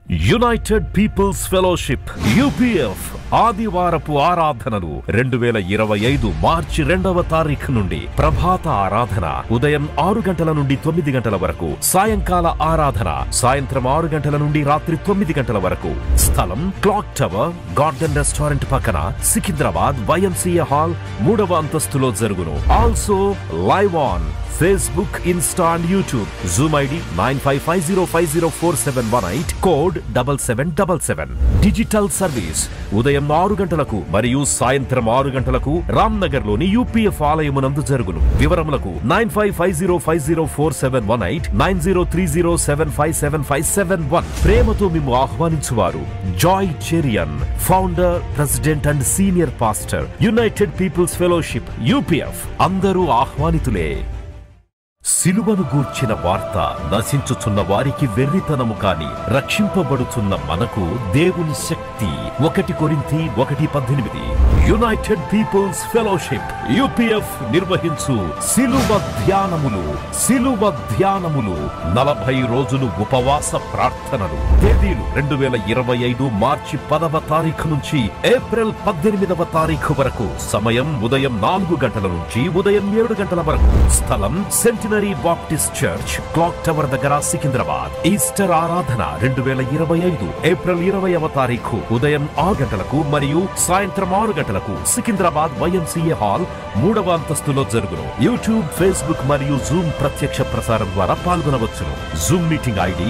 United Peoples Fellowship UPF ఆదివారపు ఆరాధనలు 2025 మార్చి 2వ తారీఖు నుండి ప్రభాత ఆరాధన ఉదయం 6 గంటల నుండి 9 గంటల వరకు, సాయంకాల ఆరాధన సాయంత్రం 6 గంటల నుండి రాత్రి 9 గంటల వరకు. స్థలం క్లాక్ టవర్ గార్డెన్ రెస్టారెంట్ పక్కన, సికింద్రాబాద్ YMCA హాల్ 3వ అంతస్తులో జరుగును. Also live on Facebook, Insta and YouTube. Zoom ID 9550504718, code 7777. Digital service ఉదయం 6 గంటలకు మరియు సాయంత్రం 6 గంటలకు రామ్నగర్ లోని UPF ఆలయమునందు జరుగును. వివరములకు 9550504718, 9030757571. ప్రేమతో మేము ఆహ్వానించువారు Joy Cherian, founder, president and senior pastor, United Peoples Fellowship UPF. అందరూ ఆహ్వానితులే. సిలువను గూర్చిన వార్త నశించుచున్న వారికి వెర్రితనము కాని, రక్షింపబడుచున్న మనకు దేవుని శక్తి. 1 కొరింథీ 1:18. యునైటెడ్ పీపుల్స్ ఫెలోషిప్ UPF నిర్వహించు సిలువ ధ్యానములు. 40 రోజులు ఉపవాస ప్రార్థనలు. తేదీలు 2025 మార్చి 10వ తారీఖు నుంచి ఏప్రిల్ 18వ తారీఖు వరకు. సమయం ఉదయం 4 గంటల నుంచి ఉదయం 7 గంటల వరకు. స్థలం centenary Baptist church, clock tower దగ్గర, సికింద్రాబాద్. ఈస్టర్ ఆరాధన 2025 ఏప్రిల్ 20వ తారీఖు ఉదయం 6 గంటలకు మరియు సాయంత్రం 6 గంటలకు సికింద్రాబాద్ YMCA హాల్ 3వ అంతస్తులో జరుగును. యూట్యూబ్, ఫేస్బుక్ మరియు జూమ్ ప్రత్యక్ష ప్రసారం ద్వారా పాల్గొనవచ్చును. Zoom meeting ID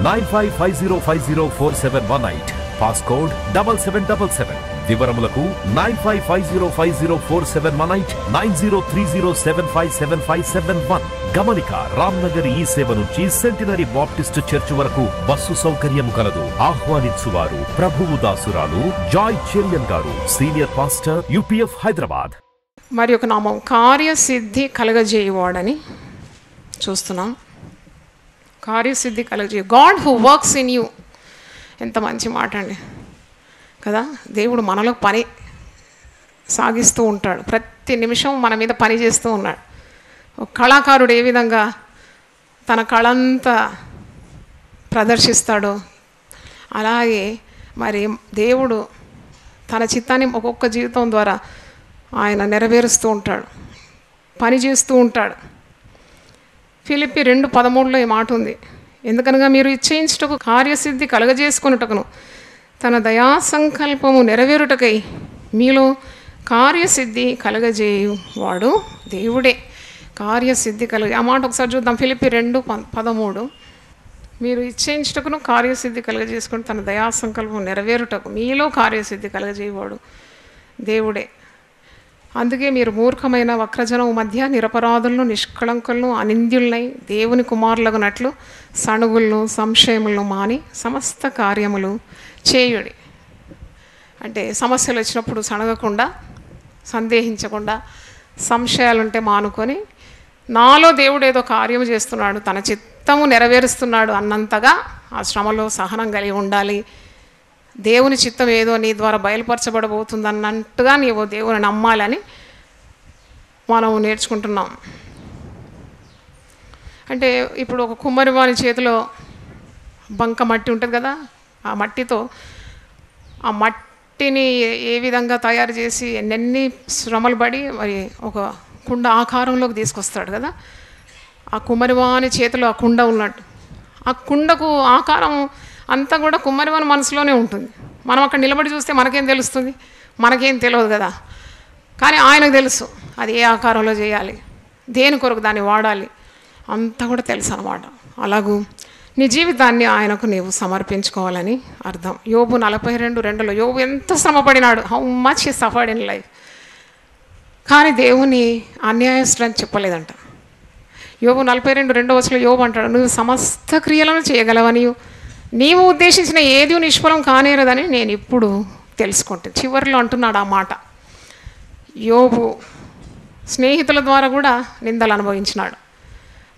9550504718, passcode 7777. వివరములకు 9550504718, 9030757571. గమనిక, రామ్నగర్ ఈ సేవ నుంచి సెంటినరీ బాప్టిస్ట్ చర్చ్ వరకు బస్సు సౌకర్యం కలదు. ఆహ్వానించువారు ప్రభువు దాసురాలు జాయ్ చెరియన్ గారు, సీనియర్ పాస్టర్ UPF హైదరాబాద్. మరి ఒక నామం కార్యసిద్ధి కలగజేయువాడని చూస్తున్నాం. కార్యసిద్ధి కలగజేయు, God who works in you. ఎంత మంచి మాట అండి కదా. దేవుడు మనలో పని సాగిస్తూ ఉంటాడు. ప్రతి నిమిషం మన మీద పని చేస్తూ ఉన్నాడు. ఒక కళాకారుడు ఏ విధంగా తన కళంతా ప్రదర్శిస్తాడో అలాగే మరి దేవుడు తన చిత్తాన్ని ఒక్కొక్క జీవితం ద్వారా ఆయన నెరవేరుస్తూ ఉంటాడు, పని చేస్తూ ఉంటాడు. ఫిలిప్పి 2:13లో ఈ మాట ఉంది. ఎందుకనగా మీరు ఇచ్చేయించుటకు, కార్యసిద్ధి కలగజేసుకొనుటకును, తన దయా సంకల్పము నెరవేరుటకై మీలో కార్యసిద్ధి కలగజేయువాడు దేవుడే. కార్యసిద్ధి ఆ మాట ఒకసారి చూద్దాం. ఫిలిప్పి 2:13. మీరు ఇచ్చేయించుటకును, కార్యసిద్ధి కలగజేసుకుని, తన దయా సంకల్పం నెరవేరుటకు మీలో కార్యసిద్ధి కలగజేయవాడు దేవుడే. అందుకే మీరు మూర్ఖమైన వక్రజనం మధ్య నిరపరాధులను, నిష్కళంకులను, అనింద్యులనై దేవుని కుమారులగునట్లు సణుగులను, సంశయములను మాని సమస్త కార్యములు చేయుడి. అంటే సమస్యలు వచ్చినప్పుడు సణగకుండా, సందేహించకుండా, సంశయాలుంటే మానుకొని, నాలో దేవుడు ఏదో కార్యం చేస్తున్నాడు, తన చిత్తము నెరవేరుస్తున్నాడు అన్నంతగా ఆ శ్రమలో సహనం కలిగి ఉండాలి. దేవుని చిత్తం ఏదో నీ ద్వారా బయలుపరచబడబోతుంది అన్నట్టుగా నీవు దేవుని నమ్మాలని మనం నేర్చుకుంటున్నాం. అంటే ఇప్పుడు ఒక కుమ్మరివాని చేతిలో బంక మట్టి ఉంటుంది కదా, ఆ మట్టితో ఆ మట్టిని ఏ విధంగా తయారు చేసి ఎన్నెన్ని శ్రమలు పడి మరి ఒక కుండ ఆకారంలోకి తీసుకొస్తాడు కదా. ఆ కుమ్మరివాని చేతిలో ఆ కుండ ఉన్నట్టు, ఆ కుండకు ఆకారం అంతా కూడా కుమ్మరివాని మనసులోనే ఉంటుంది. మనం అక్కడ నిలబడి చూస్తే మనకేం తెలుస్తుంది? మనకేం తెలియదు కదా. కానీ ఆయనకు తెలుసు అది ఏ ఆకారంలో చేయాలి, దేని కొరకు దాన్ని వాడాలి, అంతా కూడా తెలుసు అన్నమాట. అలాగూ నీ జీవితాన్ని ఆయనకు నీవు సమర్పించుకోవాలని అర్థం. యోబు 42:2లో యోబు ఎంత శ్రమపడినాడు, how much he suffered in life. కానీ దేవుని అన్యాయస్తులని చెప్పలేదంట. యోబు 42:2 యోబు అంటాడు, నువ్వు సమస్త క్రియలను చేయగలవని, నీవు ఉద్దేశించిన ఏది నిష్ఫలం కానేరదని నేను ఇప్పుడు తెలుసుకుంటాను. చివరిలో అంటున్నాడు ఆ మాట. యోబు స్నేహితుల ద్వారా కూడా నిందలు అనుభవించినాడు,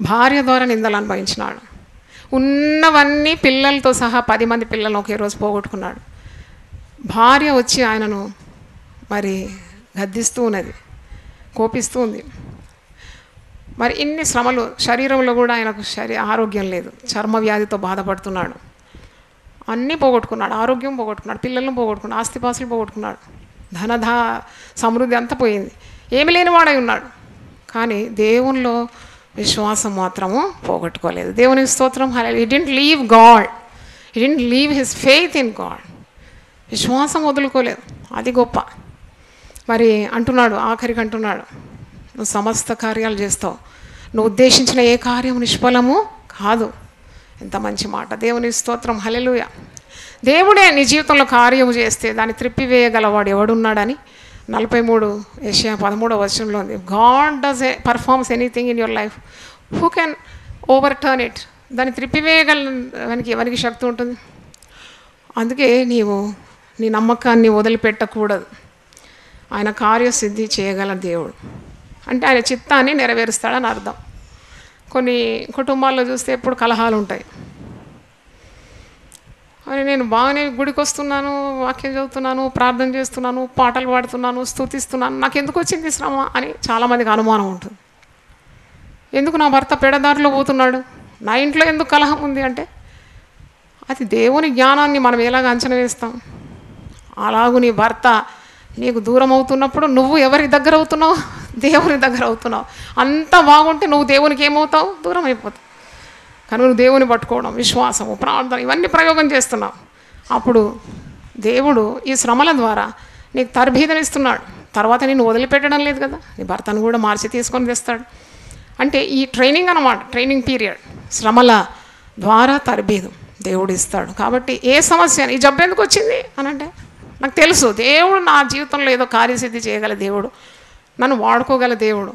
భార్య ద్వారా నిందలు అనుభవించినాడు, ఉన్నవన్నీ పిల్లలతో సహా 10 మంది పిల్లలను ఒకే రోజు పోగొట్టుకున్నాడు. భార్య వచ్చి ఆయనను మరి గద్దిస్తూ ఉన్నది, కోపిస్తూ ఉంది. మరి ఇన్ని శ్రమలు, శరీరంలో కూడా ఆయనకు ఆరోగ్యం లేదు, చర్మ వ్యాధితో బాధపడుతున్నాడు. అన్నీ పోగొట్టుకున్నాడు. ఆరోగ్యం పోగొట్టుకున్నాడు, పిల్లలను పోగొట్టుకున్నాడు, ఆస్తిపాస్తులు పోగొట్టుకున్నాడు, సమృద్ధి అంతా పోయింది. ఏమి లేనివాడై ఉన్నాడు. కానీ దేవునిలో విశ్వాసం మాత్రము పోగొట్టుకోలేదు. దేవుని స్తోత్రం. హల్లెలూయా. He didn't leave God, he didn't leave his faith in God. విశ్వాసం వదులుకోలేదు. అది గొప్ప. మరి అంటున్నాడు, ఆఖరికి అంటున్నాడు, నువ్వు సమస్త కార్యాలు చేస్తావు, నువ్వు ఉద్దేశించిన ఏ కార్యం నిష్ఫలము కాదు. ఎంత మంచి మాట. దేవుని స్తోత్రం. హల్లెలూయా. దేవుడే నీ జీవితంలో కార్యము చేస్తే దాన్ని త్రిప్పివేయగలవాడు ఎవడున్నాడని 43 యెషయా 13వ వచనంలో ఉంది. God does performs anything in your life, who can over turn it? దాన్ని త్రిప్పివేయగలనికి ఎవరికి శక్తి ఉంటుంది? అందుకే నీవు నీ నమ్మకాన్ని వదిలిపెట్టకూడదు. ఆయన కార్యసిద్ధి చేయగల దేవుడు అంటే ఆయన చిత్తాన్ని నెరవేరుస్తాడని అర్థం. కొన్ని కుటుంబాల్లో చూస్తే ఎప్పుడు కలహాలు ఉంటాయి. అని నేను బాగానే గుడికి వస్తున్నాను, వాక్యం చదువుతున్నాను, ప్రార్థన చేస్తున్నాను, పాటలు పాడుతున్నాను, స్తుతిస్తున్నాను, నాకు ఎందుకు వచ్చింది శ్రమ అని చాలామందికి అనుమానం ఉంటుంది. ఎందుకు నా భర్త పెడదారిలో పోతున్నాడు, నా ఇంట్లో ఎందుకు కలహం ఉంది అంటే అది దేవుని జ్ఞానాన్ని మనం ఎలాగ అంచనా వేస్తాం? అలాగూ నీ భర్త నీకు దూరం అవుతున్నప్పుడు నువ్వు ఎవరి దగ్గర అవుతున్నావు? దేవుని దగ్గర అవుతున్నావు. అంతా బాగుంటే నువ్వు దేవునికి ఏమవుతావు? దూరం అయిపోతావు. కానీ నువ్వు దేవుని పట్టుకోవడం, విశ్వాసము, ప్రార్థన ఇవన్నీ ప్రయోగం చేస్తున్నావు. అప్పుడు దేవుడు ఈ శ్రమల ద్వారా నీకు తర్బీదనిస్తున్నాడు. తర్వాత నేను వదిలిపెట్టడం లేదు కదా, నీ భర్తను కూడా మార్చి తీసుకొని తెస్తాడు. అంటే ఈ ట్రైనింగ్ అన్నమాట, ట్రైనింగ్ పీరియడ్. శ్రమల ద్వారా తర్బీదు దేవుడు ఇస్తాడు. కాబట్టి ఏ సమస్య, ఈ జబ్బు ఎందుకు వచ్చింది అని అంటే నాకు తెలుసు దేవుడు నా జీవితంలో ఏదో కార్యసిద్ధి చేయగల దేవుడు, నన్ను వాడుకోగల దేవుడు.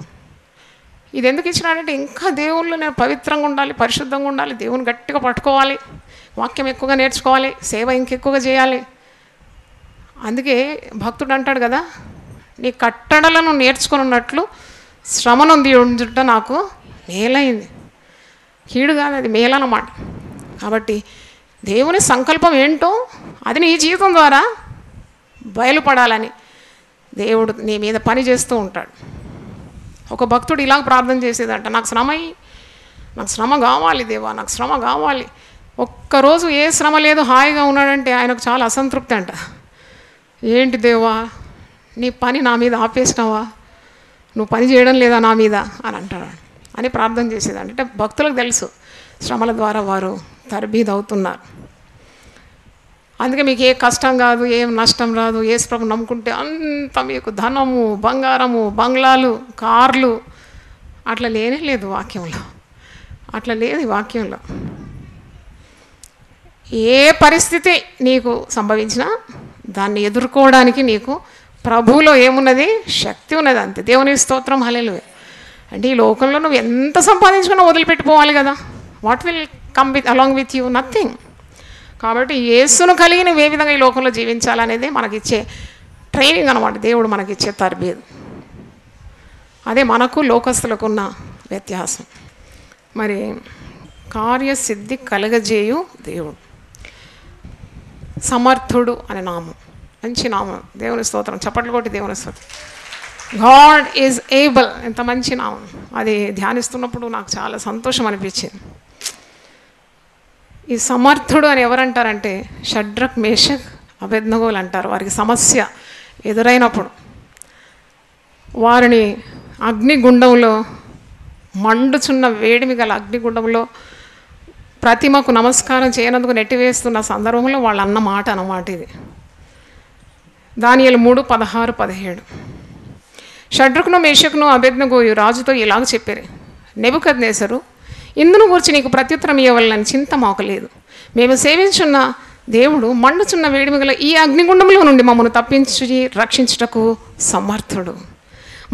ఇది ఎందుకు ఇచ్చినాడంటే ఇంకా దేవుళ్ళు నేను పవిత్రంగా ఉండాలి, పరిశుద్ధంగా ఉండాలి, దేవుని గట్టిగా పట్టుకోవాలి, వాక్యం ఎక్కువగా నేర్చుకోవాలి, సేవ ఇంకెక్కువగా చేయాలి. అందుకే భక్తుడు అంటాడు కదా, నీ కట్టడలను నేర్చుకొని ఉన్నట్లు శ్రమ నొంది ఉండుట నాకు మేలైంది. కీడు కాదు, అది మేలన్నమాట. కాబట్టి దేవుని సంకల్పం ఏంటో అది నీ జీవితం ద్వారా బయలుపడాలని దేవుడు నీ మీద పని చేస్తూ ఉంటాడు. ఒక భక్తుడు ఇలాగ ప్రార్థన చేసేదంట, నాకు శ్రమ కావాలి దేవా, నాకు శ్రమ కావాలి. ఒక్కరోజు ఏ శ్రమ లేదు, హాయిగా ఉన్నాడంటే ఆయనకు చాలా అసంతృప్తి అంట. ఏంటి దేవా, నీ పని నా మీద ఆపేసినావా, నువ్వు పని చేయడం లేదా నా మీద అని అంటాడు అని ప్రార్థన చేసేదంట. అంటే భక్తులకు తెలుసు శ్రమల ద్వారా వారు తర్బీదు అవుతున్నారు. అందుకే మీకు ఏ కష్టం కాదు, ఏం నష్టం రాదు, యేసు ప్రభువుని నమ్ముకుంటే అంత మీకు ధనము, బంగారము, బంగ్లాలు, కార్లు అట్లా లేనే లేదు వాక్యంలో. అట్లా లేదు ఈ వాక్యంలో. ఏ పరిస్థితి నీకు సంభవించినా దాన్ని ఎదుర్కోవడానికి నీకు ప్రభువులో ఏమున్నది? శక్తి ఉన్నది. అంతే. దేవుని స్తోత్రం. హల్లెలూయా. అంటే ఈ లోకంలో నువ్వు ఎంత సంపాదించుకున్నా వదిలిపెట్టిపోవాలి కదా. What will come with along with you? Nothing. కాబట్టి యేసును కలిగి నువ్వు ఏ విధంగా ఈ లోకంలో జీవించాలనేది మనకిచ్చే ట్రైనింగ్ అనమాట, దేవుడు మనకిచ్చే తర్బీదు. అదే మనకు లోకస్తులకు ఉన్న వ్యత్యాసం. మరి కార్యసిద్ధి కలగజేయు దేవుడు, సమర్థుడు అనే నామం, మంచి నామం. దేవుని స్తోత్రం. చప్పట్లు కొట్టి దేవుని స్తోత్రం. God is able. ఎంత మంచి నామం. అది ధ్యానిస్తున్నప్పుడు నాకు చాలా సంతోషం అనిపించింది. ఈ సమర్థుడు అని ఎవరంటారంటే షడ్రక్, మేషక్, అబేద్నెగోలు అంటారు. వారికి సమస్య ఎదురైనప్పుడు వారిని అగ్నిగుండంలో, మండుచున్న వేడిమి గల అగ్నిగుండంలో ప్రతిమకు నమస్కారం చేయనందుకు నెట్టివేస్తున్న సందర్భంలో వాళ్ళు అన్న మాట అన్నమాట ఇది. దానియేలు 3:16-17. షడ్రకును, మేషకును, అబేద్నెగోయు రాజుతో ఇలాగ చెప్పారు, నెబుకద్నెజరు, ఇందును గురించి నీకు ప్రత్యుత్తరం ఇవ్వాలని చింత మాకు లేదు. మేము సేవించున్న దేవుడు మండుచున్న వేడిమిగల ఈ అగ్నిగుండంలో నుండి మమ్మల్ని తప్పించి రక్షించుటకు సమర్థుడు,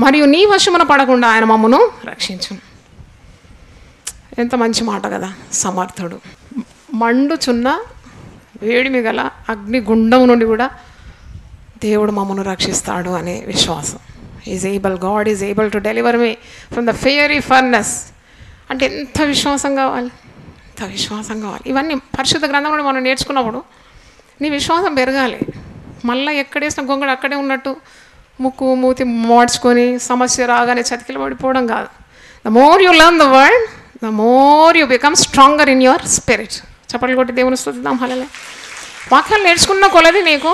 మరియు నీ వశమున పడకుండా ఆయన మమ్మను రక్షించును. ఎంత మంచి మాట కదా. సమర్థుడు. మండుచున్న వేడిమిగల అగ్నిగుండం నుండి కూడా దేవుడు మమ్మను రక్షిస్తాడు అనే విశ్వాసం. Is able. God is able to deliver me from the ఫియరీ furnace. అంటే ఎంత విశ్వాసం కావాలి, ఎంత విశ్వాసం కావాలి. ఇవన్నీ పరిశుద్ధ గ్రంథంలో మనం నేర్చుకున్నప్పుడు నీ విశ్వాసం పెరగాలి. మళ్ళీ ఎక్కడేసిన గొంగడు అక్కడే ఉన్నట్టు ముక్కు మూతి మార్చుకొని సమస్య రాగానే చతికిల పడిపోవడం కాదు. The more you learn the word, the more you become stronger in your spirit. చప్పట్లు కొట్టి దేవుని స్తుతిద్దాం. హల్లెలూయా. వాక్యాలు నేర్చుకున్న కొలది నీకు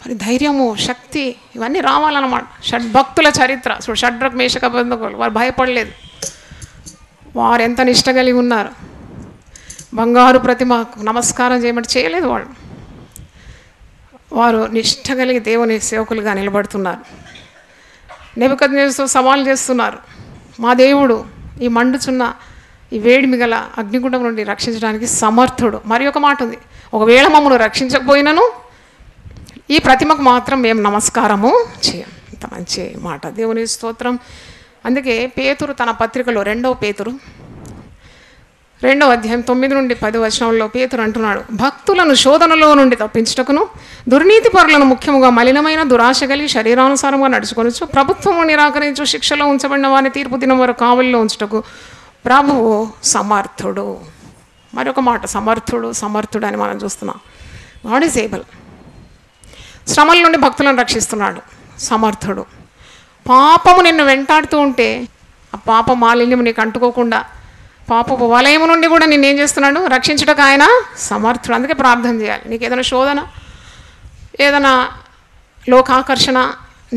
మరి ధైర్యము, శక్తి ఇవన్నీ రావాలన్నమాట. షడ్భక్తుల చరిత్ర చూడు, షడ్రక్ మేషక అబేద్నెగోలు వారు భయపడలేదు. వారు ఎంత నిష్ట కలిగి ఉన్నారు. బంగారు ప్రతిమకు నమస్కారం చేయమంటే చేయలేదు వాళ్ళు. వారు నిష్ట కలిగి దేవుని సేవకులుగా నిలబడుతున్నారు. నెబుకద్నెజరుతో సవాల్ చేస్తున్నారు. మా దేవుడు ఈ మండుచున్న ఈ వేడిమి గల అగ్నిగుండం నుండి రక్షించడానికి సమర్థుడు. మరి ఒక మాట ఉంది, ఒకవేళ మమ్మల్ని రక్షించకపోయినను ఈ ప్రతిమకు మాత్రం మేము నమస్కారము చేయం. ఇంత మంచి మాట, దేవుని స్తోత్రం. అందుకే పేతురు తన పత్రికలో 2వ పేతురు 2వ అధ్యాయం 9 నుండి 10 వచనంలో పేతురు అంటున్నాడు, భక్తులను శోధనలో నుండి తప్పించుటకును దుర్నీతి పరులను ముఖ్యముగా మలినమైన దురాశ కలిగి శరీరానుసారంగా నడుచుకొనొచ్చు ప్రభుత్వము నిరాకరించు శిక్షలో ఉంచబడిన వారిని తీర్పు దినం వరకు కావలిలో ఉంచుటకు ప్రభువు సమర్థుడు. మరొక మాట, సమర్థుడు అని మనం చూస్తున్నాం. God is able. శ్రమల నుండి భక్తులను రక్షిస్తున్నాడు, సమర్థుడు. పాపము నిన్ను వెంటాడుతూ ఉంటే ఆ పాప మాలిన్యం నీకు అంటుకోకుండా పాపపు వలయము నుండి కూడా నిన్ను ఏం చేస్తున్నాడు, రక్షించుటకు ఆయన సమర్థుడు. అందుకే ప్రార్థన చేయాలి. నీకు ఏదైనా శోధన, ఏదైనా లోకాకర్షణ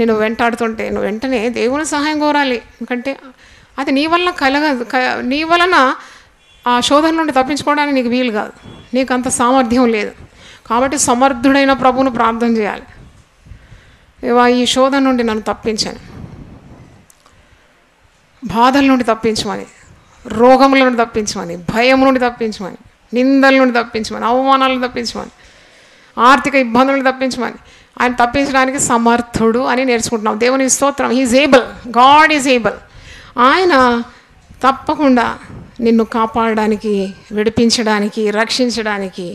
నేను వెంటాడుతుంటే నువ్వు వెంటనే దేవుని సహాయం కోరాలి. ఎందుకంటే అది నీ వల్ల కలగదు. నీ వలన ఆ శోధన నుండి తప్పించుకోవడానికి నీకు వీలు కాదు, నీకు అంత సామర్థ్యం లేదు. కాబట్టి సమర్థుడైన ప్రభువును ప్రార్థన చేయాలి. ఈ శోధన నుండి నన్ను తప్పించని, బాధల నుండి తప్పించమని, రోగముల నుండి తప్పించమని, భయం నుండి తప్పించమని, నిందల నుండి తప్పించమని, అవమానాలను తప్పించమని, ఆర్థిక ఇబ్బందుల నుండి తప్పించమని. ఆయన తప్పించడానికి సమర్థుడు అని నేర్చుకుంటున్నాం. దేవుని స్తోత్రం. He is able, God is able. ఆయన తప్పకుండా నిన్ను కాపాడడానికి, విడిపించడానికి, రక్షించడానికి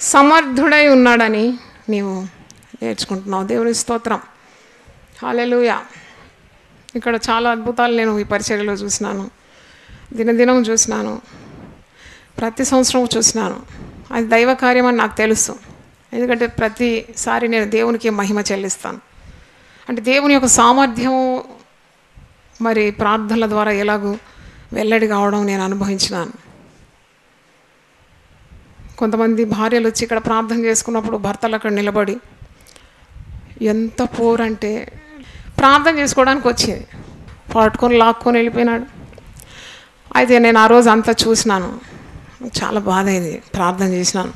సమర్థుడై ఉన్నాడని నీవు నేర్చుకుంటున్నావు. దేవుని స్తోత్రం. హల్లెలూయా. ఇక్కడ చాలా అద్భుతాలు నేను ఈ పరిచర్యలో చూసినాను, దినదినం చూసినాను, ప్రతి సంవత్సరం చూసినాను. అది దైవ కార్యం అని నాకు తెలుసు. ఎందుకంటే ప్రతిసారి నేను దేవునికి మహిమ చెల్లిస్తాను. అంటే దేవుని యొక్క సామర్థ్యం మరి ప్రార్థనల ద్వారా ఎలాగూ వెల్లడి కావడం నేను అనుభవించినాను. కొంతమంది భార్యలు వచ్చి ఇక్కడ ప్రార్థన చేసుకున్నప్పుడు భర్తలు అక్కడ నిలబడి ఎంత పోరంటే ప్రార్థన చేసుకోవడానికి వచ్చింది, పట్టుకొని లాక్కొని వెళ్ళిపోయినాడు. అయితే నేను ఆ రోజు అంతా చూసినాను, చాలా బాధ అయింది. ప్రార్థన చేసినాను,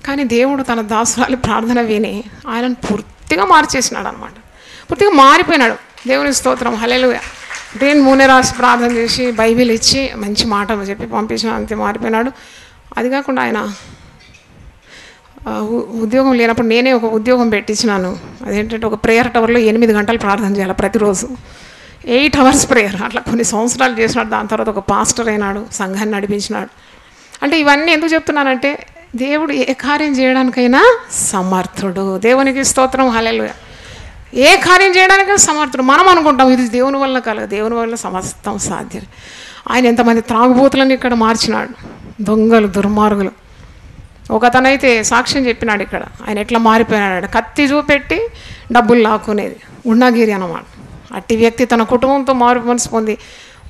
కానీ దేవుడు తన దాసురాలి ప్రార్థన విని ఆయనను పూర్తిగా మార్చేసినాడు అనమాట. పూర్తిగా మారిపోయినాడు. దేవుని స్తోత్రం. హల్లెలూయా. నేను నూనె రాసి ప్రార్థన చేసి బైబిల్ ఇచ్చి మంచి మాట చెప్పి పంపించిన, అంతే మారిపోయినాడు. అది కాకుండా ఆయన ఉద్యోగం లేనప్పుడు నేనే ఒక ఉద్యోగం పెట్టించినాను. అదేంటంటే ఒక ప్రేయర్ టవర్లో 8 గంటలు ప్రార్థన చేయాలి ప్రతిరోజు, 8 అవర్స్ ప్రేయర్. అట్లా కొన్ని సంవత్సరాలు చేసినాడు. దాని తర్వాత ఒక పాస్టర్ అయినాడు, సంఘాన్ని నడిపించినాడు. అంటే ఇవన్నీ ఎందుకు చెప్తున్నానంటే దేవుడు ఏ కార్యం చేయడానికైనా సమర్థుడు. దేవునికి స్తోత్రం. హల్లెలూయా. ఏ కార్యం చేయడానికైనా సమర్థుడు. మనం అనుకుంటాం ఇది దేవుని వల్ల కలగదు, దేవుని వల్ల సమస్తం సాధ్యం. ఆయన ఎంతమంది త్రాగుబోతులను ఇక్కడ మార్చినాడు, దొంగలు, దుర్మార్గులు. ఒకతనైతే సాక్ష్యం చెప్పినాడు ఇక్కడ, ఆయన ఎట్లా మారిపోయినాడు. కత్తి చూపెట్టి డబ్బులు లాక్కునేది, గుండాగిరి అన్నమాట. అట్టి వ్యక్తి తన కుటుంబంతో మారు మనసు పొంది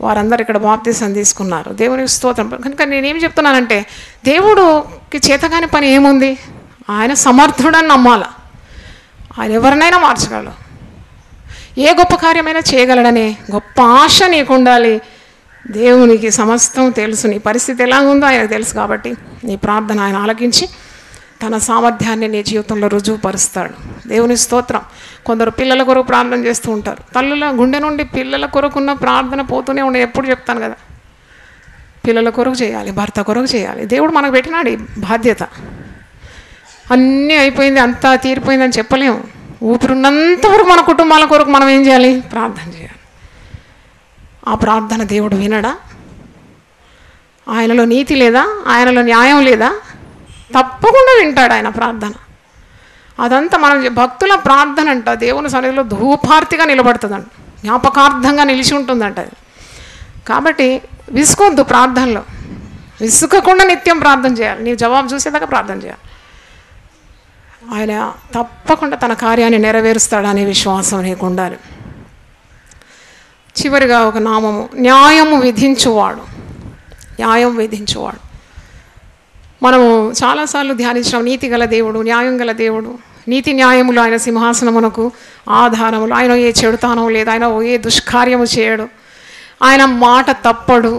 వారందరూ ఇక్కడ బాప్తీసం తీసుకున్నారు. దేవునికి స్తోత్రం. కనుక నేనేం చెప్తున్నానంటే దేవుడికి చేతగాని పని ఏముంది, ఆయన సమర్థుడని నమ్మాల. ఆయన ఎవరినైనా మార్చగలడు, ఏ గొప్ప కార్యమైనా చేయగలడనే గొప్ప ఆశ నీకు ఉండాలి. దేవునికి సమస్తం తెలుసు, నీ పరిస్థితి ఎలా ఉందో ఆయనకు తెలుసు. కాబట్టి నీ ప్రార్థన ఆయన ఆలకించి తన సామర్థ్యాన్ని నీ జీవితంలో రుజువుపరుస్తాడు. దేవుని స్తోత్రం. కొందరు పిల్లల కొరకు ప్రార్థన చేస్తూ ఉంటారు. తల్లుల గుండె నుండి పిల్లల కొరకున్న ప్రార్థన పోతూనే ఉండే. ఎప్పుడు చెప్తాను కదా, పిల్లల కొరకు చేయాలి, భర్త కొరకు చేయాలి. దేవుడు మనకు పెట్టినాడు ఈ బాధ్యత. అన్నీ అయిపోయింది, అంతా తీరిపోయిందని చెప్పలేము. ఊపిరున్నంత వరకు మన కుటుంబాల కొరకు మనం ఏం చేయాలి, ప్రార్థన చేయాలి. ఆ ప్రార్థన దేవుడు వినడా? ఆయనలో నీతి లేదా, ఆయనలో న్యాయం లేదా? తప్పకుండా వింటాడు ఆయన ప్రార్థన. అదంతా మనం భక్తుల ప్రార్థన అంట దేవుని సన్నిధిలో ధూపార్తిగా నిలబడుతుందంట, జ్ఞాపకార్థంగా నిలిచి ఉంటుందంట. కాబట్టి విసుకొద్దు ప్రార్థనలో, విసుకకుండా నిత్యం ప్రార్థన చేయాలి. నీ జవాబు చూసేదాకా ప్రార్థన చేయాలి. ఆయన తప్పకుండా తన కార్యాన్ని నెరవేరుస్తాడనే విశ్వాసం నీకు ఉండాలి. చివరిగా ఒక నామము, న్యాయము విధించువాడు. న్యాయం విధించువాడు. మనము చాలాసార్లు ధ్యానించినాం. నీతి గల దేవుడు, న్యాయం గల దేవుడు, నీతి న్యాయములు ఆయన సింహాసనమునకు ఆధారములు. ఆయన ఏ చెడుతానం లేదు, ఆయన ఏ దుష్కార్యము చేయడు, ఆయన మాట తప్పడు,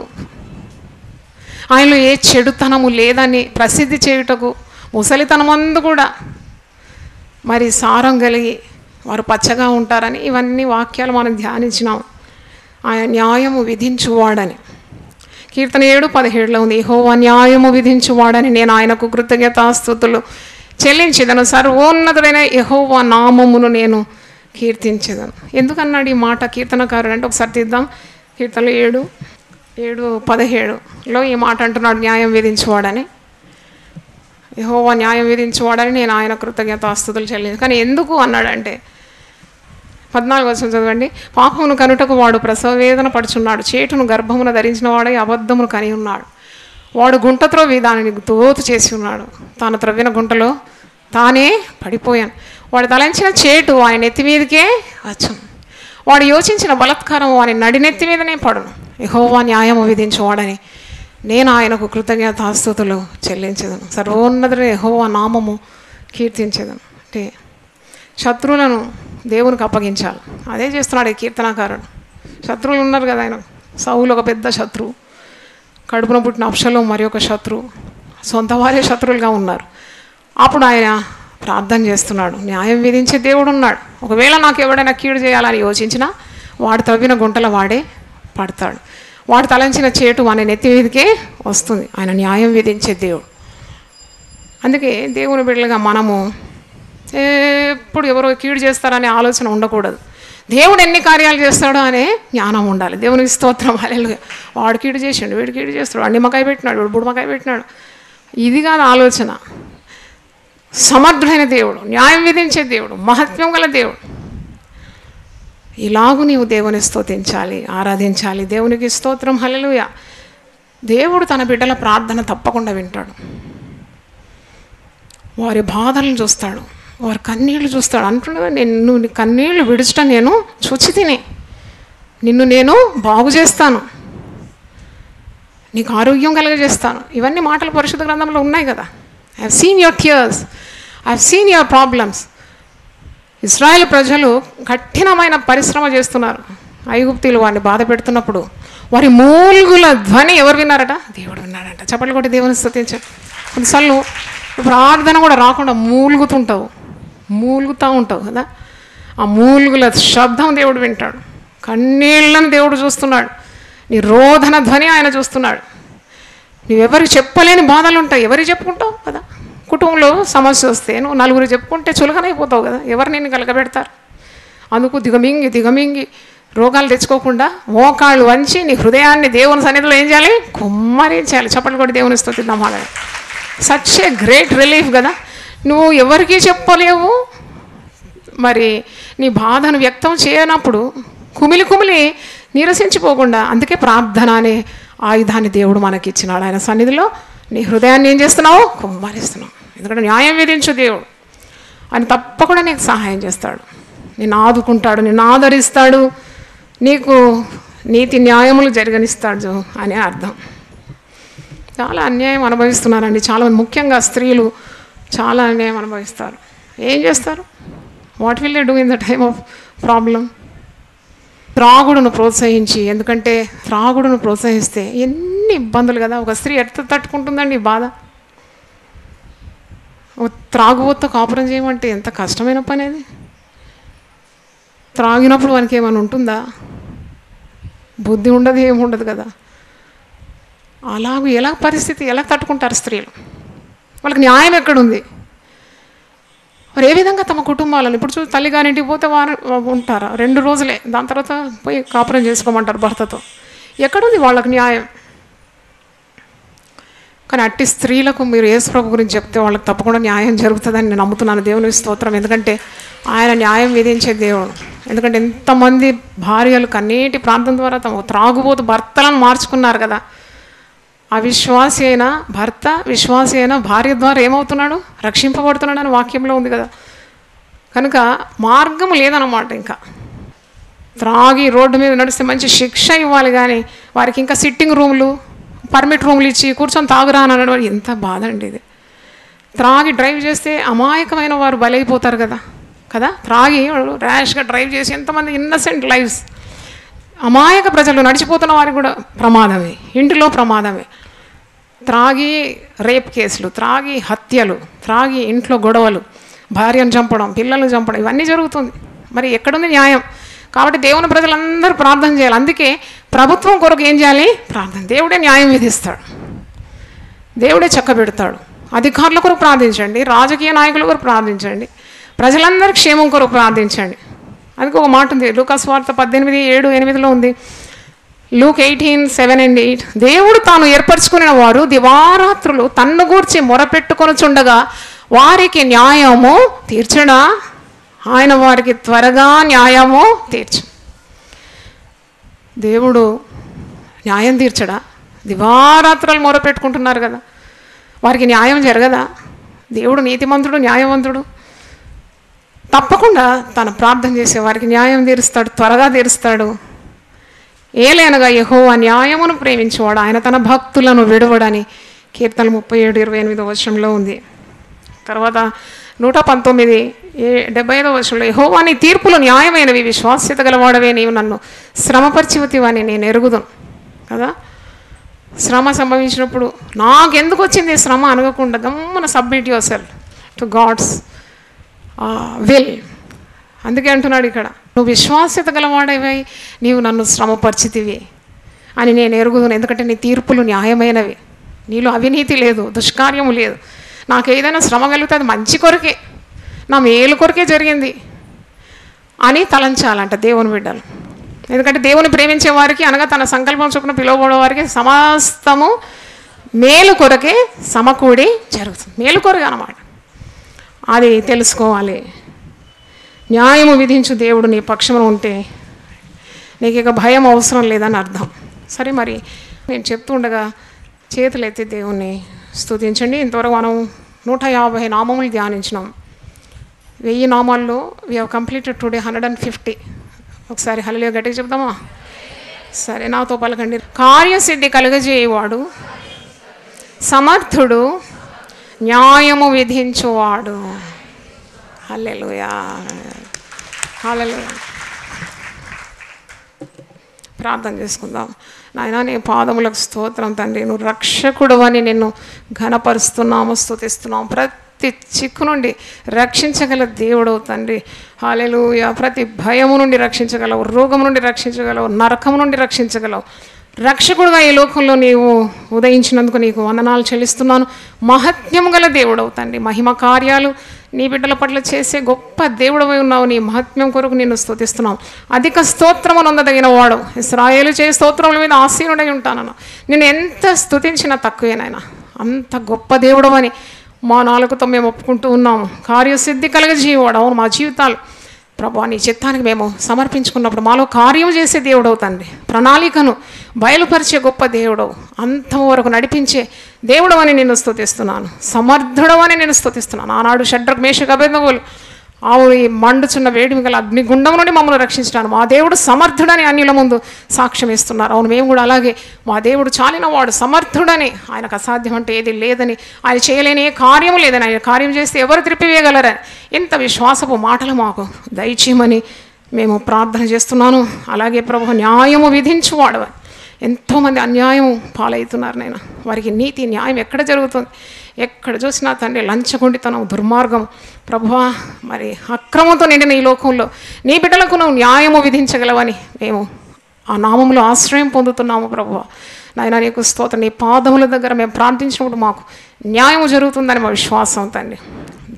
ఆయనలో ఏ చెడుతనము లేదని ప్రసిద్ధి చేయుటకు ముసలితనమందు కూడా మరి సారం కలిగి వారు పచ్చగా ఉంటారని ఇవన్నీ వాక్యాలు మనం ధ్యానించినాం. ఆయన న్యాయము విధించువాడని. కీర్తన 7:17 ఉంది, యెహోవా న్యాయము విధించువాడని నేను ఆయనకు కృతజ్ఞతాస్తుతులు చెల్లించేదను, సర్వోన్నతుడైన యెహోవా నామమును నేను కీర్తించేదను. ఎందుకన్నాడు ఈ మాట కీర్తనకారుడు అంటే? ఒకసారి తీద్దాం. కీర్తనలు 7:17లో ఈ మాట అంటున్నాడు, న్యాయం విధించువాడని. యెహోవా న్యాయం విధించువాడని నేను ఆయన కృతజ్ఞతాస్తుతులు చెల్లించు. కానీ ఎందుకు అన్నాడంటే 14 వచనం చదవండి. పాపమును కనుటకు వాడు ప్రసవ వేదన పడుచున్నాడు, చేటును గర్భమున ధరించిన వాడై అబద్ధమును కని ఉన్నాడు. వాడు గుంట త్రవ్వి దానిని తోతు చేసి ఉన్నాడు, తాను త్రవ్విన గుంటలో తానే పడిపోయాను. వాడు తలంచిన చేటు ఆయన నెత్తి మీదకే వచ్చును, వాడు యోచించిన బలత్కారం వాని నడినెత్తి మీదనే పడును. యెహోవా న్యాయము విధించువాడని నేను ఆయనకు కృతజ్ఞతాస్తుతులు చెల్లించేదను, సర్వోన్నతుడైన యెహోవా నామము కీర్తించేదను. అంటే శత్రువులను దేవునికి అప్పగించాలి. అదే చేస్తున్నాడు ఈ కీర్తనాకారుడు. శత్రువులు ఉన్నారు కదా ఆయన. సౌలు ఒక పెద్ద శత్రువు, కడుపున పుట్టిన అబ్షలోము మరి ఒక శత్రువు, సొంత వారే శత్రువులుగా ఉన్నారు. అప్పుడు ఆయన ప్రార్థన చేస్తున్నాడు, న్యాయం విధించే దేవుడు ఉన్నాడు. ఒకవేళ నాకు ఎవడైనా కీడు చేయాలని యోచించినా వాడు తవ్విన గుంటల వాడే పడతాడు, వాడు తలంచిన చేటు వాని నెత్తి మీదకే వస్తుంది. ఆయన న్యాయం విధించే దేవుడు. అందుకే దేవుని బిడ్డలుగా మనము ఎప్పుడు ఎవరో కీడు చేస్తారనే ఆలోచన ఉండకూడదు. దేవుడు ఎన్ని కార్యాలు చేస్తాడో అనే జ్ఞానం ఉండాలి. దేవునికి స్తోత్రం, హల్లెలూయా. వాడు కీడు చేసిండు, వీడు కీడు చేస్తాడు, వాడు నిమ్మకాయ పెట్టినాడు, వీడు బుడమకాయ పెట్టినాడు. ఇది కాదు ఆలోచన. సమర్థుడైన దేవుడు, న్యాయం విధించే దేవుడు, మహత్వం గల దేవుడు. ఇలాగూ నీవు దేవుని స్తుతించాలి, ఆరాధించాలి. దేవునికి స్తోత్రం, హల్లెలూయా. దేవుడు తన బిడ్డల ప్రార్థన తప్పకుండా వింటాడు. వారి బాధలను చూస్తాడు, వారి కన్నీళ్లు చూస్తాడు. అంటున్నాడు, నిన్ను కన్నీళ్లు విడుచుట నేను చూచి తిని, నిన్ను నేను బాగు చేస్తాను, నీకు ఆరోగ్యం కలుగజేస్తాను. ఇవన్నీ మాటలు పరిశుద్ధ గ్రంథంలో ఉన్నాయి కదా. I have seen your tears, I have seen your problems. ఇశ్రాయేలు ప్రజలు కఠినమైన పరిశ్రమ చేస్తున్నారు. ఐగుప్తీయులు వారిని బాధ పెడుతున్నప్పుడు వారి మూలుగుల ధ్వని ఎవరు విన్నారట? దేవుడు విన్నాడంట. చప్పట్లు కొట్టి దేవుని స్తుతించారు. కొన్నిసార్లు ప్రార్థన కూడా రాకుండా మూలుగుతూ ఉంటావు కదా, ఆ మూలుగుల శబ్దం దేవుడు వింటాడు. కన్నీళ్ళను దేవుడు చూస్తున్నాడు, నీ రోదన ధ్వని ఆయన చూస్తున్నాడు. నువ్వెవరికి చెప్పలేని బాధలు ఉంటాయి, ఎవరికి చెప్పుకుంటావు కదా. కుటుంబంలో సమస్య వస్తే నువ్వు నలుగురు చెప్పుకుంటే చులకనైపోతావు కదా, ఎవరు నిన్ను కలగబెడతారు. అందుకు దిగమింగి రోగాలు తెచ్చుకోకుండా మోకాళ్ళు వంచి నీ హృదయాన్ని దేవుని సన్నిధిలో ఏం చేయాలి? కుమ్మరించాలి. చప్పట్లు కొట్టి దేవుని స్తుతిద్దాం. అలాగే సచ్ ఏ గ్రేట్ రిలీఫ్ కదా. నువ్వు ఎవరికీ చెప్పలేవు, మరి నీ బాధను వ్యక్తం చేయనప్పుడు కుమిలి నీరసించిపోకుండా. అందుకే ప్రార్థన అనే ఆయుధాన్ని దేవుడు మనకి ఇచ్చినాడు. ఆయన సన్నిధిలో నీ హృదయాన్ని ఏం చేస్తున్నావు? కుమ్మరిస్తున్నావు. ఎందుకంటే న్యాయం విధించు దేవుడు. ఆయన తప్పకుండా నీకు సహాయం చేస్తాడు, నిన్ను ఆదుకుంటాడు, నిన్ను ఆదరిస్తాడు, నీకు నీతి న్యాయములు జరగనిస్తాడు అనే అర్థం. చాలా అన్యాయం అనుభవిస్తున్నారండి చాలా, ముఖ్యంగా స్త్రీలు చాలా అన్యాయం అనుభవిస్తారు. ఏం చేస్తారు? What will they do in the time of problem? త్రాగుడును ప్రోత్సహించి, ఎందుకంటే త్రాగుడును ప్రోత్సహిస్తే ఎన్ని ఇబ్బందులు కదా. ఒక స్త్రీ ఎట్లా తట్టుకుంటుందండి బాధ? త్రాగుబోతో కాపురం చేయమంటే ఎంత కష్టమైన పని అది. త్రాగినప్పుడు మనకి ఏమైనా ఉంటుందా? బుద్ధి ఉండదు, ఏముండదు కదా. అలాగూ ఎలా పరిస్థితి, ఎలా తట్టుకుంటారు స్త్రీలు? వాళ్ళకి న్యాయం ఎక్కడుంది? మరి ఏ విధంగా తమ కుటుంబాలను, ఇప్పుడు చూసి తల్లి గారింటికి పోతే వారు ఉంటారా 2 రోజులే, దాని తర్వాత పోయి కాపురం చేసుకోమంటారు భర్తతో. ఎక్కడుంది వాళ్ళకు న్యాయం? కానీ అట్టి స్త్రీలకు మీరు యేసు ప్రభు గురించి చెప్తే వాళ్ళకి తప్పకుండా న్యాయం జరుగుతుందని నేను నమ్ముతున్నాను. దేవుని స్తోత్రం. ఎందుకంటే ఆయన న్యాయం విధించే దేవుడు. ఎందుకంటే ఎంతమంది భార్యలు కన్నీటి ప్రాంతం ద్వారా తమ త్రాగుబోతు భర్తలను మార్చుకున్నారు కదా. అవిశ్వాసి అయిన భర్త విశ్వాసి అయిన భార్య ద్వారా ఏమవుతున్నాడు? రక్షింపబడుతున్నాడు అని వాక్యంలో ఉంది కదా. కనుక మార్గం లేదన్నమాట. ఇంకా త్రాగి రోడ్డు మీద నడిస్తే మంచి శిక్ష ఇవ్వాలి, కానీ వారికి ఇంకా సిట్టింగ్ రూమ్లు, పర్మిట్ రూమ్లు ఇచ్చి కూర్చొని తాగురా అని అనడం ఎంత బాధ అండి ఇది. త్రాగి డ్రైవ్ చేస్తే అమాయకమైన వారు బలైపోతారు కదా కదా. త్రాగి ర్యాష్గా డ్రైవ్ చేసి ఎంతమంది ఇన్నసెంట్ లైఫ్స్, అమాయక ప్రజలు నడిచిపోతున్న వారికి కూడా ప్రమాదమే, ఇంటిలో ప్రమాదమే. త్రాగి రేప్ కేసులు, త్రాగి హత్యలు, త్రాగి ఇంట్లో గొడవలు, భార్యను చంపడం, పిల్లలను చంపడం, ఇవన్నీ జరుగుతుంది. మరి ఎక్కడుంది న్యాయం? కాబట్టి దేవుని ప్రజలందరూ ప్రార్థన చేయాలి. అందుకే ప్రభుత్వం కొరకు ఏం చేయాలి? ప్రార్థన. దేవుడే న్యాయం విధిస్తాడు, దేవుడే చక్కబెడతాడు. అధికారుల కొరకు ప్రార్థించండి, రాజకీయ నాయకుల కొరకు ప్రార్థించండి, ప్రజలందరి క్షేమం కొరకు ప్రార్థించండి. అందుకే ఒక మాట ఉంది, లూకా సువార్త 18:7-8 ఉంది. లూక్ 18:7-8, దేవుడు తాను ఏర్పరచుకున్న వారు దివారాత్రులు తన్ను గూర్చి మొరపెట్టుకొనుచుండగా వారికి న్యాయము తీర్చడా? ఆయన వారికి త్వరగా న్యాయము తీర్చు. దేవుడు న్యాయం తీర్చడా? దివారాత్రులు మొరపెట్టుకుంటున్నారు కదా, వారికి న్యాయం జరగదా? దేవుడు నీతిమంతుడు, న్యాయవంతుడు. తప్పకుండా తన ప్రార్థన చేసే వారికి న్యాయం తీరుస్తాడు, త్వరగా తీరుస్తాడు. ఏలైనగా యెహోవా న్యాయమును ప్రేమించేవాడు, ఆయన తన భక్తులను విడువడని కీర్తన 37:28 ఉంది. తర్వాత 119:75 యెహోవా నీ తీర్పులు న్యాయమైనవి, విశ్వాస్యత గలవాడవే, నీవు నన్ను శ్రమపరిచితివని నేను ఎరుగుదును కదా. శ్రమ సంభవించినప్పుడు నాకెందుకు వచ్చింది శ్రమ అనగకుండా గమ్మున submit yourself to God's will. అందుకే అంటున్నాడు ఇక్కడ, నువ్వు విశ్వాస్యత గలవాడవై నీవు నన్ను శ్రమపరిచితివి అని నేను ఎరుగుదును, ఎందుకంటే నీ తీర్పులు న్యాయమైనవి, నీలో అవినీతి లేదు, దుష్కార్యము లేదు. నాకు ఏదైనా శ్రమ కలిగితే అది మంచి కొరకే, నా మేలు కొరకే జరిగింది అని తలంచాలంట దేవుని బిడ్డలు. ఎందుకంటే దేవుని ప్రేమించే వారికి, అనగా తన సంకల్పం చొప్పున పిలువబడే వారికి సమస్తము మేలు కొరకే సమకూడి జరుగుతుంది. మేలు కొరకే అన్నమాట, అది తెలుసుకోవాలి. న్యాయము విధించు దేవుడు నీ పక్షమున ఉంటే నీకు ఇక భయం అవసరం లేదని అర్థం. సరే, మరి నేను చెప్తుండగా చేతులు ఎత్తి దేవుణ్ణి స్తుతించండి. ఇంతవరకు మనం 150 నామములు ధ్యానించినాం. 1000 నామాల్లో వీ హ్యావ్ కంప్లీటెడ్ టుడే 150. ఒకసారి హల్లెలూయా గట్టిగా చెప్దామా? సరే, నాతో పలకండి. కార్యసిద్ధి కలుగజేయవాడు, సమర్థుడు, న్యాయము విధించువాడు. హల్లెలూయా, హల్లెలూయా. ప్రార్థన చేసుకుందాం. నాయనా, నీ పాదములకు స్తోత్రం తండ్రి. నువ్వు రక్షకుడు అని నిన్ను ఘనపరుస్తున్నాము, స్తుతిస్తున్నాము. ప్రతి చిక్కు నుండి రక్షించగల దేవుడవు తండ్రి. హల్లెలూయా. ప్రతి భయము నుండి రక్షించగలవు, రోగము నుండి రక్షించగలవు, నరకము నుండి రక్షించగలవు. రక్షకుడుగా ఈ లోకంలో నీవు ఉదయించినందుకు నీకు వందనాలు చెల్లిస్తున్నాను. మహత్యం గల దేవుడవు తండ్రి. మహిమ కార్యాలు నీ బిడ్డల పట్ల చేసే గొప్ప దేవుడవై ఉన్నావు. నీ మహత్యం కొరకు నిన్ను స్తుతిస్తున్నావు. అధిక స్తోత్రము నొందదగిన వాడు. ఇశ్రాయేలు చే స్తోత్రముల మీద ఆసీనుడై ఉంటానన్నా. నేను ఎంత స్తుతించినా తక్కువేనాయన, అంత గొప్ప దేవుడవని మా నాలుగుతో మేము ఒప్పుకుంటూ ఉన్నాము. కార్యసిద్ధి కలగజేయవాడు. అవును, మా జీవితాలు ప్రభా నీ చిత్తానికి మేము సమర్పించుకున్నప్పుడు మాలో కార్యం చేసే దేవుడవు తండ్రి. ప్రణాళికను బయలుపరిచే గొప్ప దేవుడవు, అంతం వరకు నడిపించే దేవుడు అని నేను స్తుతిస్తున్నాను. సమర్థుడవని నేను స్తుతిస్తున్నాను. ఆనాడు షడ్రక్ మేషక్ అబేద్నెగోలు ఈ మండుచున్న వేడిమి గల అగ్నిగుండం నుండి మమ్మల్ని రక్షించడానికి మా దేవుడు సమర్థుడని అన్యుల ముందు సాక్ష్యం ఇస్తున్నారు. అవును, మేము కూడా అలాగే మా దేవుడు చాలినవాడు, సమర్థుడని, ఆయనకు అసాధ్యం అంటే ఏది లేదని, ఆయన చేయలేని ఏ కార్యము లేదని, ఆయన కార్యం చేస్తే ఎవరు త్రిప్పివేయగలరని ఇంత విశ్వాసపు మాటలు మాకు దయచేయమని మేము ప్రార్థన చేస్తున్నాను. అలాగే ప్రభు న్యాయము విధించువాడు. ఎంతోమంది అన్యాయం పాలవుతున్నారు నాయన. వారికి నీతి న్యాయం ఎక్కడ జరుగుతుంది? ఎక్కడ చూసినా తండ్రి లంచగొండితనం, దుర్మార్గం ప్రభువా, మరి అక్రమంతో నిండిన ఈ లోకంలో నీ బిడ్డలకు నువ్వు న్యాయము విధించగలవని మేము ఆ నామంలో ఆశ్రయం పొందుతున్నాము ప్రభువా. నాయన నీకు స్తోత్రం. నీ పాదముల దగ్గర మేము ప్రార్థించినప్పుడు మాకు న్యాయం జరుగుతుందని మా విశ్వాసం తండ్రి.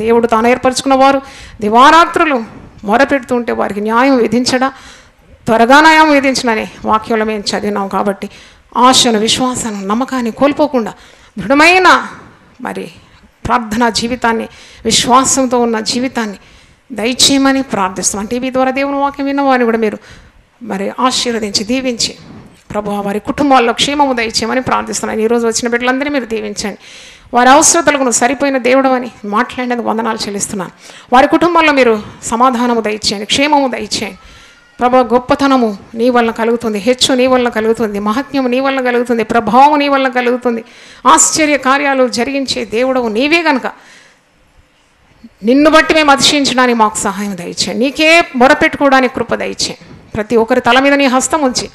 దేవుడు తాను ఏర్పరచుకున్న వారు దివారాత్రులు మొరపెడుతుంటే వారికి న్యాయం విధించడా, త్వరగా న్యాయం విధించనని వాక్యంలో మేము చదివినాం. కాబట్టి ఆశను, విశ్వాసాన్ని, నమ్మకాన్ని కోల్పోకుండా దృఢమైన మరి ప్రార్థనా జీవితాన్ని, విశ్వాసంతో ఉన్న జీవితాన్ని దయచేయమని ప్రార్థిస్తున్నాం. టీవీ ద్వారా దేవుని వాక్యం విన్న వారిని కూడా మీరు మరి ఆశీర్వదించి దీవించి ప్రభువా వారి కుటుంబాల్లో క్షేమము దయచేయమని ప్రార్థిస్తున్నాను. ఈరోజు వచ్చిన బిడ్డలందరినీ మీరు దీవించండి. వారి అవసరతలకు నువ్వు సరిపోయిన దేవుడు అని మాట్లాడినందుకు వందనాలు చెల్లిస్తున్నాను. వారి కుటుంబాల్లో మీరు సమాధానము దయచేయండి, క్షేమము దయచేయండి. ప్రభా గొప్పతనము నీ వల్ల కలుగుతుంది, హెచ్చు నీ వల్ల కలుగుతుంది, మహత్యము నీ వల్ల కలుగుతుంది, ప్రభావం నీ వల్ల కలుగుతుంది. ఆశ్చర్య కార్యాలు జరిగించే దేవుడవు నీవే గనుక నిన్ను బట్టి మేము అతిశయించడానికి మాకు సహాయం దయచేయండి. నీకే మొరపెట్టుకోవడానికి కృప దయచేయండి. ప్రతి ఒక్కరి తల మీద నీ హస్తం ఉంచి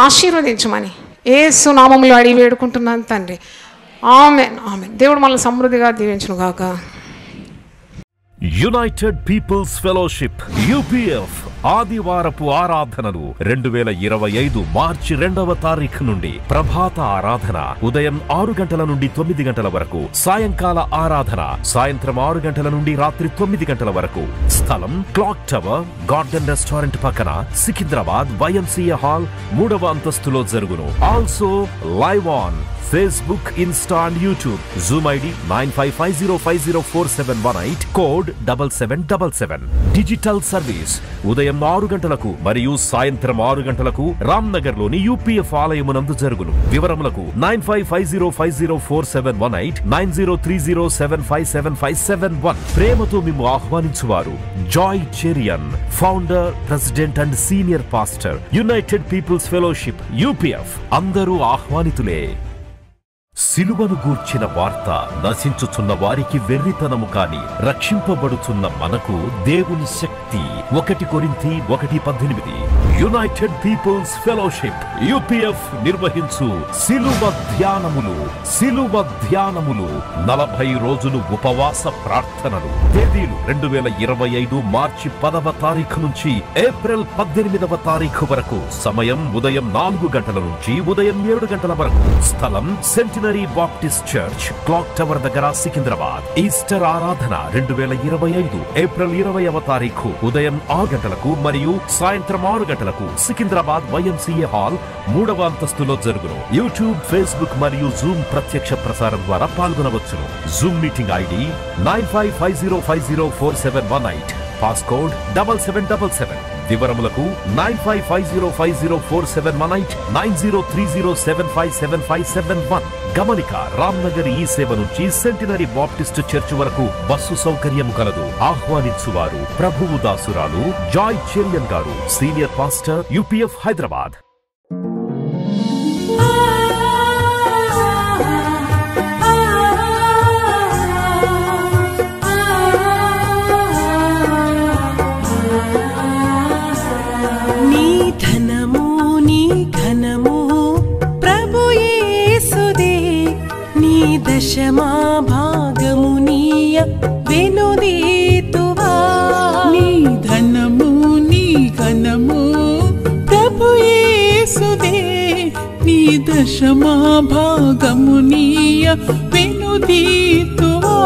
ఆశీర్వదించమని యేసు నామములో అడిగి వేడుకుంటున్నాను తండ్రి. ఆమేన్, ఆమేన్. దేవుడు మనల్ని సమృద్ధిగా దీవించును గాక. యునైటెడ్ పీపుల్స్ ఫెలోషిప్ UPF ఆదివారపు ఆరాధనలు 2025 మార్చి 2వ తారీఖు నుండి ప్రభాత ఆరాధన ఉదయం 6 గంటల నుండి 9 గంటల వరకు, సాయంకాల ఆరాధన సాయంత్రం 6 గంటల నుండి రాత్రి 9 గంటల వరకు. స్థలం క్లాక్ టవర్ గార్డెన్ రెస్టారెంట్ పక్కన, సికింద్రాబాద్ YMCA హాల్ 3వ అంతస్తులో జరుగును. Also live on Facebook, Insta and YouTube. Zoom ID 9550504718, code 7777. Digital service ఉదయం 6 గంటలకు మరియు సాయంత్రం 6 గంటలకు రామ్నగర్ లోని UPF ఆలయమునందు జరుగును. వివరములకు 9550504718, 9030757571. ప్రేమతో మేము ఆహ్వానించువారు Joy Cherian, founder, president and senior pastor, United Peoples Fellowship UPF. అందరూ ఆహ్వానితులే. సిలువను గూర్చిన వార్త నశించుచున్న వారికి వెర్రితనము కాని రక్షింపబడుచున్న మనకు దేవుని శక్తి. 1 కొరింథీ 1:18. యునైటెడ్ పీపుల్స్ ఫెలోషిప్ UPF నిర్వహించు సిలువ ధ్యానములు. 40 రోజులు ఉపవాస ప్రార్థనలు. తేదీలు 2025 మార్చి 10వ తారీఖు నుంచి ఏప్రిల్ 18వ తారీఖు వరకు. సమయం ఉదయం 4 గంటల నుంచి ఉదయం 7 గంటల వరకు. స్థలం centenary Baptist church, clock tower దగ్గర, సికింద్రాబాద్. ఈస్టర్ ఆరాధన 2025 ఏప్రిల్ 20వ తారీఖు ఉదయం 6 గంటలకు మరియు సాయంత్రం 6 గంటలకు సికింద్రాబాద్ YMCA హాల్ 3వ అంతస్తులో జరుగును. యూట్యూబ్, ఫేస్బుక్ మరియు జూమ్ ప్రత్యక్ష ప్రసారం ద్వారా పాల్గొనవచ్చును. Zoom meeting ID 9550504718, passcode 7777. వివరములకు 9550504718, 9030757571. గమనిక, రామ్నగర్ ఈ సేవ నుంచి సెంటినరీ బాప్టిస్ట్ చర్చ్ వరకు బస్సు సౌకర్యం కలదు. ఆహ్వానించువారు ప్రభువు దాసురాలు జాయ్ చెరియన్ గారు, సీనియర్ పాస్టర్ UPF హైదరాబాద్. దశమా భాగమునీయ వెనుదీతువా. నీ ధనము నీ ఘనము ప్రభు యేసుదే, నీ దశమా భాగమునీయ వెనుదీతువా.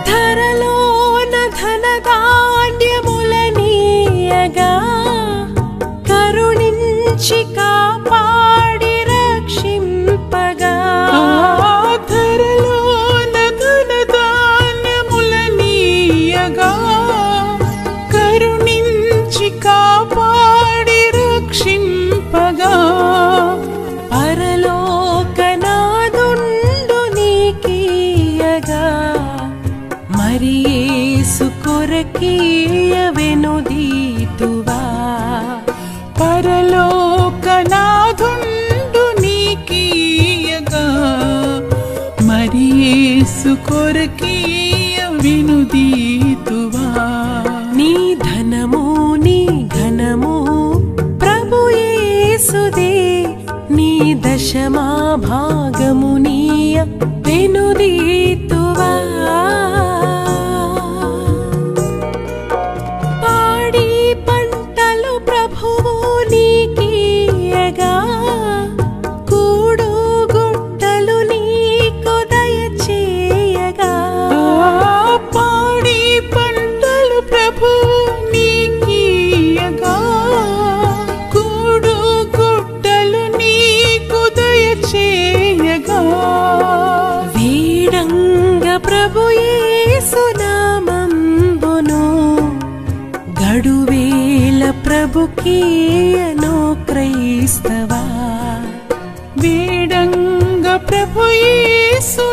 ధరలోన ధనధాన్యములనీయగా కరుణించి కాపాడి రక్షింపగా. ధరలోన ధనధాన్యములనీయగా కరుణించి కాపాడి రక్షింపగా. పరలోకనాదుండు నీకీయగా మరి యేసు కొరకీయ వెనుదీతువా. పరలోకనాదుండు నీకీయగా మరి యేసు కొరకీయ వెనుదీతువా. నీ ధనము నీ ఘనము ప్రభు యేసుదే, నీ దశమా భాగమునీయ వెనుదీతువా. పాడి పంటలు ప్రభువు నీకీయగా కూడు గుట్టలు నీకు దయచేయగా. పాడి పంటలు ప్రభువు నీకీయగా కూడు గుట్టలు నీకు దయచేయగా. వీడంగ ప్రభు యేసు నామంబును గడువేల ప్రభుకీయను క్రైస్తవా. వీడంగ ప్రభు యేసు